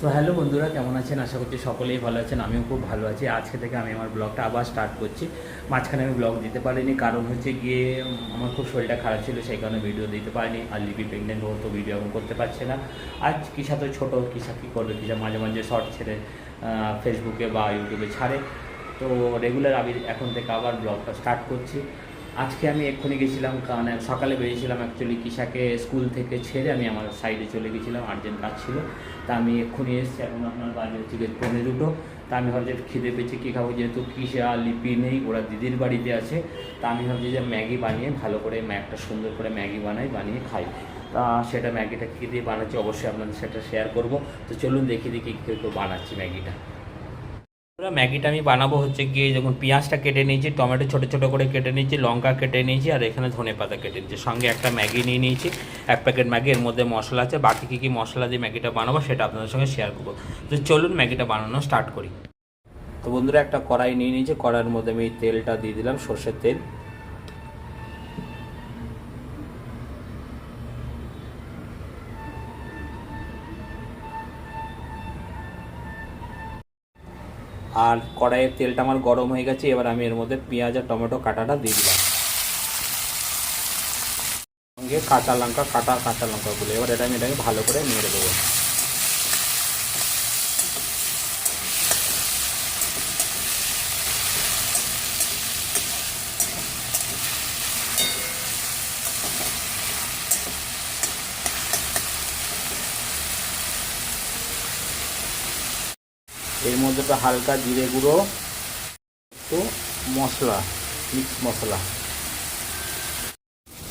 তো হ্যালো বন্ধুরা, কেমন আছেন? আশা করছি সকলেই ভালো আছেন। আমিও খুব ভালো আছি। আজকে থেকে আমি আমার ব্লগটা আবার স্টার্ট করছি। মাঝখানে আমি ব্লগ দিতে পারিনি, কারণ হচ্ছে গিয়ে আমার খুব শরীরটা খারাপ ছিল, সেই কারণে ভিডিও দিতে পারিনি। আর লিপি প্রেগনেন্ট হতো, ভিডিও এখন করতে পারছে না। আজ কিসা তো ছোটো, কিসা কী করবে, কিসা মাঝে মাঝে শর্ট ছেড়ে ফেসবুকে বা ইউটিউবে ছাড়ে। তো রেগুলার আমি এখন থেকে আবার ব্লগটা স্টার্ট করছি। আজকে আমি এক্ষুনি গেছিলাম, কারণ সকালে বেরিয়েছিলাম অ্যাকচুয়ালি কিসাকে স্কুল থেকে ছেড়ে আমি আমার সাইডে চলে গেছিলাম, আর্জেন্ট কাজ ছিল। তা আমি এক্ষুনি এসেছি, এখন আপনার বাড়ি হচ্ছে গিয়ে 12:30। তা আমি ভাবছি খিদে পেয়েছি, কী খাবো, যেহেতু কিসা লিপি নেই, ওরা দিদির বাড়িতে আছে। তা আমি ভাবছি যে ম্যাগি বানিয়ে ভালো করে একটা সুন্দর করে ম্যাগি বানিয়ে খাই। তা সেটা ম্যাগিটা কী দিয়ে বানাচ্ছি অবশ্যই আপনাদের সেটা শেয়ার করব। তো চলুন দেখি দেখি কী বানাচ্ছি ম্যাগিটা। ম্যাগিটা আমি বানাবো হচ্ছে গিয়ে, যখন পেঁয়াজটা কেটে নিয়েছি, টমেটো ছোটো ছোটো করে কেটে নিয়েছি, লঙ্কা কেটে নিয়েছি, আর এখানে ধনেপাতা কেটে নিয়েছি, সঙ্গে একটা ম্যাগি নিয়ে নিয়েছি, 1 প্যাকেট ম্যাগি। এর মধ্যে মশলা আছে, বাকি কী কী মশলা দিয়ে ম্যাগিটা বানাবো সেটা আপনাদের সঙ্গে শেয়ার করবো। তো চলুন ম্যাগিটা বানানো স্টার্ট করি। তো বন্ধুরা, একটা কড়াই নিয়ে নিয়েছি, কড়াইয়ের মধ্যে আমি তেলটা দিয়ে দিলাম, সর্ষের তেল। আর কড়াইয়ের তেলটা আমার গরম হয়ে গেছে, এবার আমি এর মধ্যে পেঁয়াজ আর টমেটো কাটাটা দিয়ে দিলাম, সঙ্গে কাঁচা লঙ্কাগুলো। এবার এটাকে ভালো করে নেড়ে দেবো। এর মধ্যে তো হালকা জিরে গুঁড়ো, একটু মশলা, মিক্স মশলা।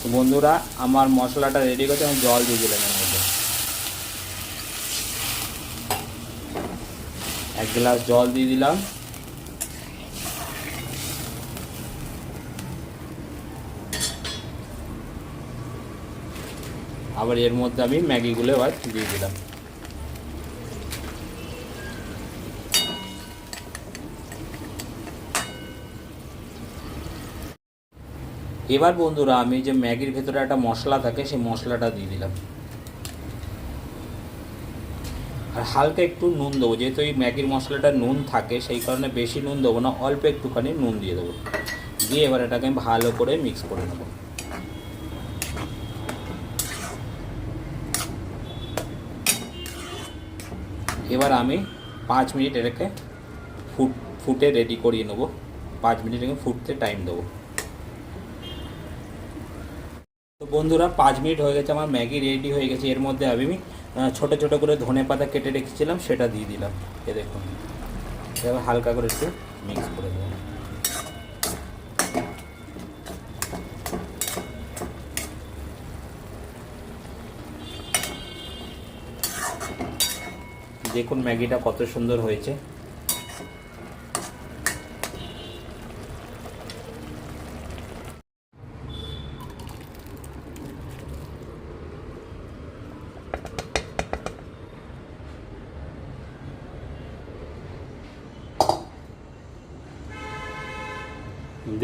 তো বন্ধুরা, আমার মশলাটা রেডি করতে আমি জল দিয়ে দিলাম এর মধ্যে, 1 গ্লাস জল দিয়ে দিলাম। আবার এর মধ্যে আমি ম্যাগিগুলো এবার দিয়ে দিলাম। এবার বন্ধুরা, আমি যে ম্যাগির ভেতরে একটা মশলা থাকে, সেই মশলাটা দিয়ে দিলাম। আর হালকা একটু নুন দেবো, যেহেতু এই ম্যাগির মশলাটা নুন থাকে, সেই কারণে বেশি নুন দেবো না, অল্প একটুখানি নুন দিয়ে দেবো। দিয়ে এবার এটাকে আমি ভালো করে মিক্স করে নেবো। এবার আমি 5 মিনিট এটাকে ফুটে রেডি করিয়ে নেবো। 5 মিনিট এটাকে ফুটতে টাইম দেবো। তো বন্ধুরা, 5 মিনিট হয়ে গেছে, আমার ম্যাগি রেডি হয়ে গেছে। এর মধ্যে আমি ছোটো ছোটো করে ধনেপাতা কেটে রেখেছিলাম, সেটা দিয়ে দিলাম। এ দেখুন, এবার হালকা করে একটু মিক্স করে দেবো। দেখুন ম্যাগিটা কত সুন্দর হয়েছে।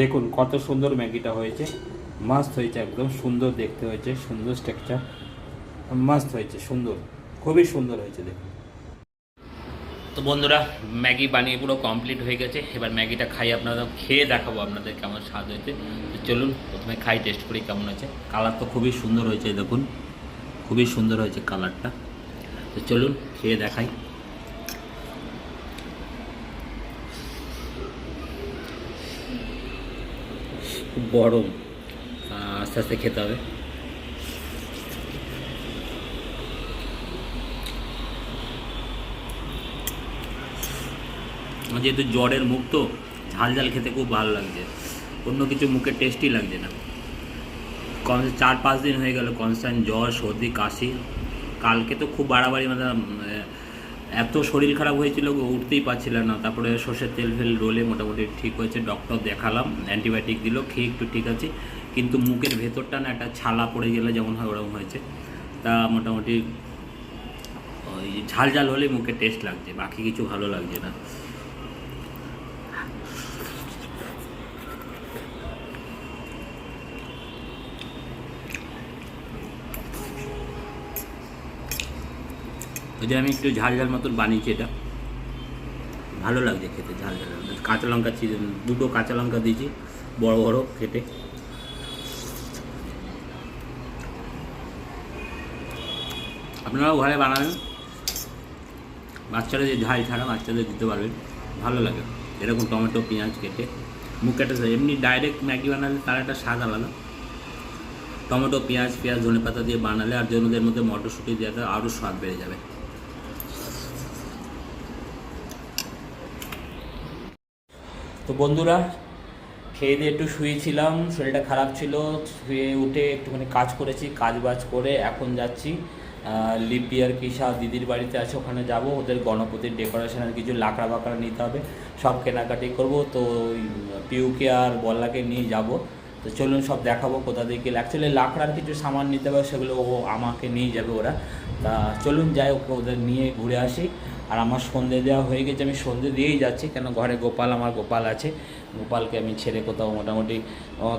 দেখুন কত সুন্দর ম্যাগিটা হয়েছে, মাস্ত হয়েছে, একদম সুন্দর দেখতে হয়েছে, সুন্দর স্ট্রাকচার, মাস্ত হয়েছে, সুন্দর, খুবই সুন্দর হয়েছে দেখুন। তো বন্ধুরা, ম্যাগি বানিয়ে পুরো কমপ্লিট হয়ে গেছে। এবার ম্যাগিটা খাই, আপনারা খেয়ে দেখাবো আপনাদের কেমন স্বাদ হয়েছে। তো চলুন প্রথমে খাই, টেস্ট করি কেমন হয়েছে। কালার তো খুবই সুন্দর হয়েছে, দেখুন খুবই সুন্দর হয়েছে কালারটা। তো চলুন খেয়ে দেখাই। খুব গরম, আস্তে আস্তে খেতে হবে। যেহেতু জ্বরের মুখ, তো ঝাল ঝাল খেতে খুব ভালো লাগছে, অন্য কিছু মুখে টেস্টই লাগছে না। 4-5 দিন হয়ে গেল কনস্ট্যান্ট জ্বর, সর্দি, কাশি। কালকে তো খুব বাড়াবাড়ি, মানে এত শরীর খারাপ হয়েছিল, উঠতেই পারছিলাম না। তারপরে সর্ষের তেল ফেল রোলে মোটামুটি ঠিক হয়েছে, ডক্টর দেখালাম, অ্যান্টিবায়োটিক দিল, খেয়ে একটু ঠিক আছে। কিন্তু মুখের ভেতরটা না একটা ছালা পড়ে গেলে যেমন হয় ওরকম হয়েছে। তা মোটামুটি ওই ঝাল ঝাল হলেই মুখে টেস্ট লাগছে, বাকি কিছু ভালো লাগছে না। ওই যে আমি একটু ঝাল ঝাল মতন বানিয়েছি, এটা ভালো লাগছে খেতে, ঝাল ঝাল। কাঁচা লঙ্কা দুটো কাঁচা লঙ্কা দিয়েছি বড় বড় কেটে। আপনারাও ঘরে বানাবেন, বাচ্চারা যে ঝাল ছাড়া বাচ্চাদের দিতে পারবেন, ভালো লাগে। এরকম টমেটো পেঁয়াজ কেটে মুখে একটা, এমনি ডাইরেক্ট ম্যাগি বানালে তার একটা স্বাদ আলাদা, টমেটো পেঁয়াজ ধনেপাতা দিয়ে বানালে আর জন্যদের মধ্যে মটরশুঁটি দেওয়াতে আরও স্বাদ বেড়ে যাবে। তো বন্ধুরা, খেয়ে দিয়ে একটু শুয়েছিলাম, শরীরটা খারাপ ছিল, শুয়ে উঠে একটুখানি কাজ করেছি, কাজ বাজ করে এখন যাচ্ছি লিপি আর কিসা দিদির বাড়িতে আছে, ওখানে যাব। ওদের গণপতির ডেকোরেশনের কিছু লাকড়া বাকড়া নিতে হবে, সব কেনাকাটি করব। তো ওই পিউকে আর বল্লাকে নিয়ে যাব। তো চলুন সব দেখাবো কোথা থেকে। অ্যাকচুয়ালি লাকড়ার কিছু সামান নিতে হবে, সেগুলো ও আমাকে নিয়ে যাবে ওরা। তা চলুন যাই, ওকে ওদের নিয়ে ঘুরে আসি। আর আমার সন্ধে দেওয়া হয়ে গেছে, আমি সন্ধে দিয়েই যাচ্ছি, কেন ঘরে আমার গোপাল আছে, গোপালকে আমি ছেড়ে কোথাও মোটামুটি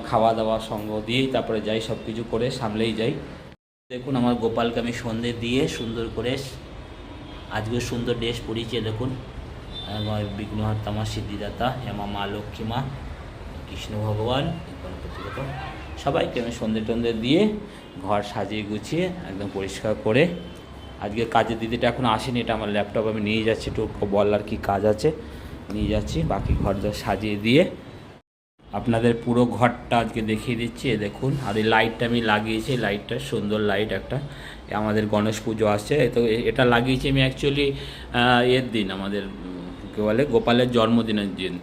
খাওয়া দাওয়া সঙ্গ দিয়েই তারপরে যাই, সব কিছু করে সামলেই যাই। দেখুন আমার গোপালকে আমি সন্ধে দিয়ে সুন্দর করে আজকে সুন্দর ড্রেস পরিয়েছি, দেখুন আমার বিঘ্নহর্তা মা, সিদ্ধিদাতা, হেমা মা, লক্ষ্মী মা, কৃষ্ণ ভগবান, সবাইকে আমি সন্ধে টন্ধে দিয়ে ঘর সাজিয়ে গুছিয়ে একদম পরিষ্কার করে, আজকে কাজের দিদিটা এখন আসেনি, এটা আমার ল্যাপটপ আমি নিয়ে যাচ্ছি, একটু বলার কি কাজ আছে নিয়ে যাচ্ছি, বাকি ঘর সাজিয়ে দিয়ে আপনাদের পুরো ঘরটা আজকে দেখিয়ে দিচ্ছি। দেখুন, আর এই লাইটটা আমি লাগিয়েছি, লাইটটা সুন্দর লাইট একটা, আমাদের গণেশ পুজো আসছে, তো এটা লাগিয়েছি আমি অ্যাকচুয়ালি এর দিন, আমাদের কী বলে গোপালের জন্মদিনের দিন,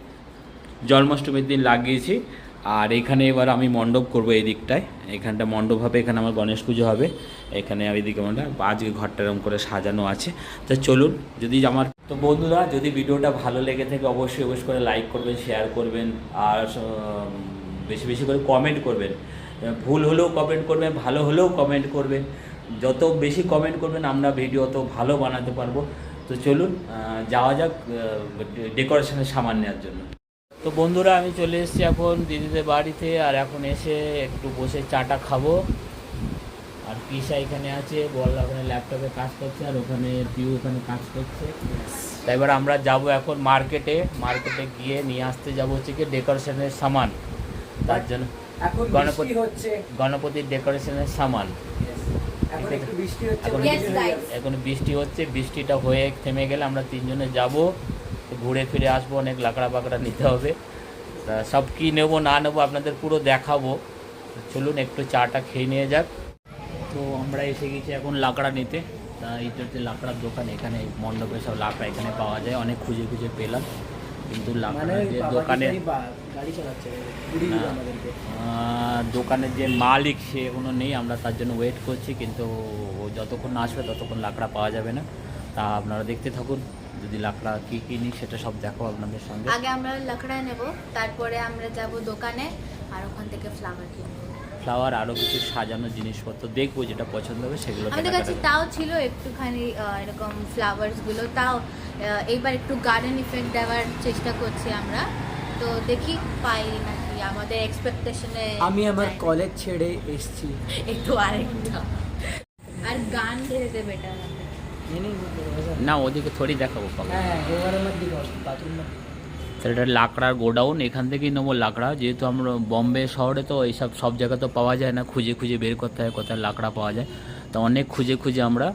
জন্মাষ্টমীর দিন লাগিয়েছি। আর এখানে এবার আমি মণ্ডপ করব, এই দিকটায়, এখানটা মণ্ডপ হবে, এখানে আমার গণেশ পুজো হবে, এখানে আমি এদিকে মণ্ডপ, আজকে ঘরটা এরকম করে সাজানো আছে। তো চলুন, যদি আমার, তো বন্ধুরা যদি ভিডিওটা ভালো লেগে থাকে অবশ্যই করে লাইক করবেন, শেয়ার করবেন, আর বেশি বেশি করে কমেন্ট করবেন। ভুল হলেও কমেন্ট করবেন, ভালো হলেও কমেন্ট করবেন, যত বেশি কমেন্ট করবেন আমরা ভিডিও তত ভালো বানাতে পারবো। তো চলুন যাওয়া যাক ডেকোরেশনের সামান নেওয়ার জন্য। তো বন্ধুরা আমি চলে এসেছি এখন দিদিদের বাড়িতে, আর এখন এসে একটু বসে চাটা খাবো। আর পিসা এখানে আছে, বল্লা ওখানে ল্যাপটপে কাজ করছে, আর ওখানে পিউ ওখানে কাজ করছে। তাই এবার আমরা যাব এখন মার্কেটে গিয়ে নিয়ে আসতে যাবো হচ্ছে কি ডেকোরেশনের সামান, তার জন্য গণপতির ডেকোরেশনের সামান। এখন বৃষ্টি হচ্ছে, বৃষ্টিটা হয়ে থেমে গেলে আমরা তিনজনে যাব, ঘুরে ফিরে আসবো, অনেক লাকড়া বাকড়া নিতে হবে। তা সব কী নেবো না নেবো আপনাদের পুরো দেখাবো। চলুন একটু চাটা খেয়ে নিয়ে যাক। তো আমরা এসে গেছি এখন লাকড়া নিতে। তা এইটা হচ্ছে লাকড়ার দোকান, এখানে মণ্ডপে সব লাকড়া এখানে পাওয়া যায়, অনেক খুঁজে পেলাম, কিন্তু লাকড়ার যে দোকানের যে মালিক সে এখনো নেই, আমরা তার জন্য ওয়েট করছি, কিন্তু যতক্ষণ না আসবে ততক্ষণ লাকড়া পাওয়া যাবে না। তা আপনারা দেখতে থাকুন, যদি লাকড়া কী কী নিই সেটা সব দেখো আপনাদের সঙ্গে। আগে আমরা লাকড়া নেব, তারপরে আমরা যাব দোকানে, আর ওখান থেকে ফ্লাওয়ার কিনবো, ফ্লাওয়ার আরও কিছু সাজানো জিনিসপত্র দেখবো, যেটা পছন্দ হবে সেগুলো। আমাদের কাছে তাও ছিল একটুখানি এরকম ফ্লাওয়ার্সগুলো, তাও এইবার একটু গার্ডেন ইফেক্ট দেওয়ার চেষ্টা করছি আমরা, তো দেখি পাই নাকি আমাদের এক্সপেকটেশনে। আমি আমার কলেজ ছেড়ে এসেছি, একটু আরেকটা আর গান ধরে দেবে এটা না, ওদিকে থোড়ি দেখাবো। হ্যাঁ এবারে মত দিও বাথরুম মত। এটা লাকড়ার গোডাউন, এখান থেকেই নেবো লাকড়া, যেহেতু আমরা বম্বে শহরে তো এইসব সব জায়গা তো পাওয়া যায় না, খুঁজে বের করতে হয় কোথায় লাকড়া পাওয়া যায়। তো অনেক খুঁজে আমরা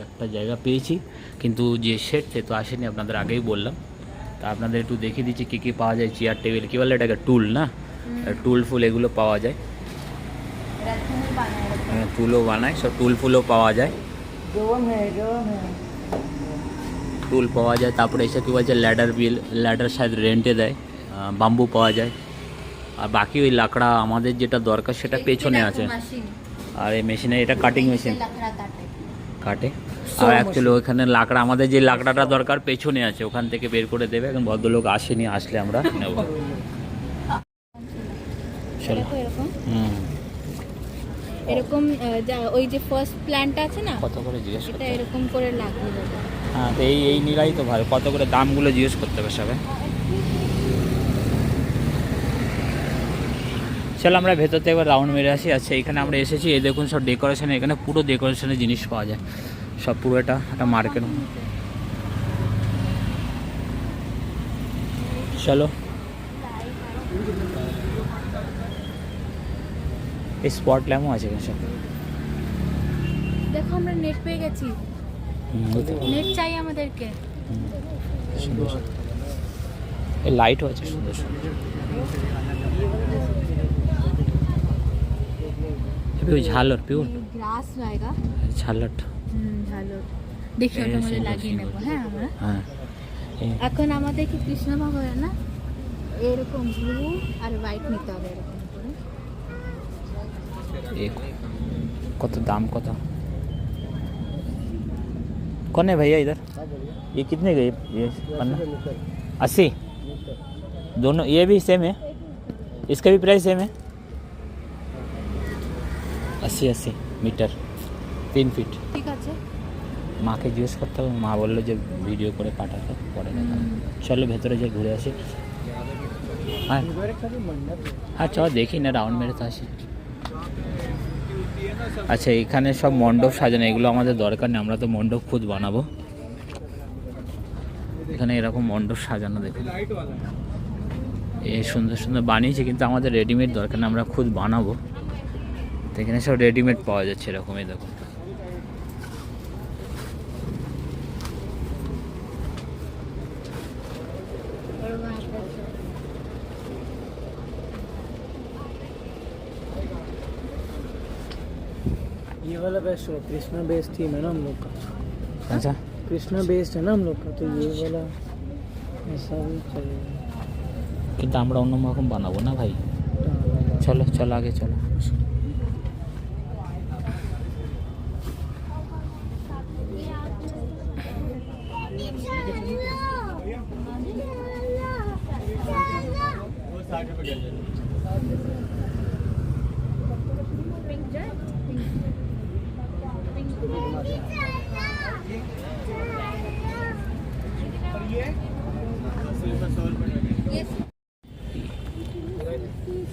একটা জায়গা পেয়েছি, কিন্তু যে সেট সে তো আসেনি, আপনাদের আগেই বললাম। তা আপনাদের একটু দেখিয়ে দিচ্ছি কী কী পাওয়া যায়, চেয়ার টেবিল, কী বলে এটাকে, টুল না, টুল ফুল এগুলো পাওয়া যায়, টুলও বানায়, সব টুল ফুলও পাওয়া যায়, টুল পাওয়া যায়। তারপরে এসে কী বলছে ল্যাডার শায়দ রেন্টে দেয়, বাম্বু পাওয়া যায়। আর বাকি ওই লাকড়া আমাদের যেটা দরকার সেটা পেছনে আছে, আর এই মেশিনে এটা কাটিং মেশিন কাটে। আর অ্যাকচুয়ালি ওইখানে লাকড়া আমাদের যে লাকড়াটা দরকার পেছনে আছে, ওখান থেকে বের করে দেবে। এখন ভদ্রলোক আসেনি, আসলে আমরা নেব। এরকম ওই যে ফার্স্ট প্ল্যানটা আছে না, কত করে জিজ্ঞেস করতে, এরকম করে লাগিয়ে দেবে। হ্যাঁ, তো এই নিলাই তো ভালো, কত করে দামগুলো জিজ্ঞেস করতে হবে সবাই। চলো আমরা ভেতর থেকে একবার রাউন্ড মেরে আসি। আচ্ছা, এখানে আমরা এসেছি, এই দেখুন সব ডেকোরেশন, এখানে পুরো ডেকোরেশনের জিনিস পাওয়া যায়, সব পুরো একটা মার্কেট। চলো এই স্পট ল্যাম্পও আছে এখানে সব। দেখো আমরা নেট পেয়ে গেছি, নেট চাই আমাদেরকে। সুন্দর সুন্দর এই লাইটও আছে সুন্দর সুন্দর। ওই ঝালর পিওর গ্রাস रहेगा ঝালর। ঝালর দেখি ওটা মধ্যে লাগিয়ে নেবো। হ্যাঁ আমরা হ্যাঁ এখন আমাদের কি কৃষ্ণভাগ হয় না, এরকম ব্লু আর হোয়াইট নিতে হবে এরকম করে। কত দাম কত? कौन है भैया इधर? ये कितने गए ये पन्ना? 80 दोनों? ये भी सेम है, इसका भी प्राइस सेम है 80 मीटर 3 ফিট। ঠিক আছে, মাকে জিজ্ঞেস করতে হবে, মা বললো যে ভিডিও করে পাঠাতে পরে দেখাবো। চলো ভেতরে যাই ঘুরে আসি। হ্যাঁ হ্যাঁ চলো দেখি না, রাউন্ড মেরে তো আসি। আচ্ছা এখানে সব মণ্ডপ সাজানো, এগুলো আমাদের দরকার নেই, আমরা তো মণ্ডপ খুদ বানাবো। এখানে এরকম মণ্ডপ সাজানো দেখুন, এই সুন্দর সুন্দর বানিয়েছে, কিন্তু আমাদের রেডিমেড দরকার না, আমরা খুদ বানাবো। তো এখানে সব রেডিমেড পাওয়া যাচ্ছে এরকমই দেখুন। ये वाला बेस्ट है, कृष्णा बेस्ड थीम है ना हम लोग का। আচ্ছা कृष्णा बेस्ड है ना हम लोग का, तो ये वाला ऐसा भी चाहिए। কিন্তু আমরা অন্য রকম বানাবো না ভাই। চলো চলো আগে চলো।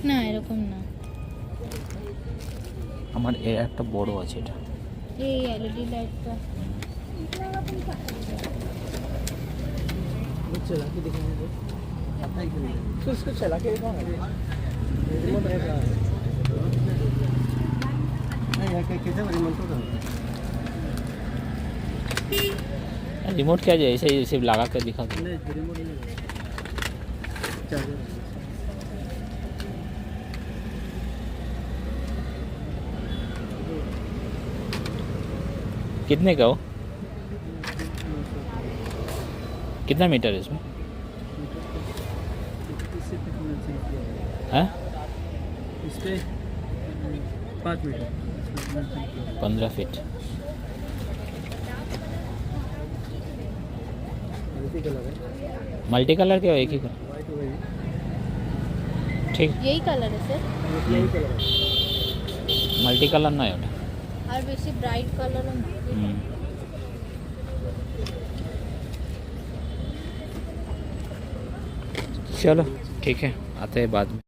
না এরকম না, আমার এর একটা বড় আছে এটা। এই এলইডি লাইটটা वो चला के दिखाने दो, तो इसको चला के दिखाओ ना। रिमोट रहेगा नहीं है, कैसे रिमोट होगा? रिमोट क्या है, ऐसे ही सिर्फ लगा कर दिखा दो। नहीं रिमोट नहीं, चार्जर। कितने का हो? कितना मीटर है इसमें? है इस पे 5 मीटर 15 फीट। कलर है, मल्टी कलर के हो एक ही कलर? वाइट वही ठीक यही कलर है सर, यही कलर है। मल्टी कलर ना है ওটা। আর বেশি ব্রাইট কালারও না। चलो ठीक है, आते हैं बाद में।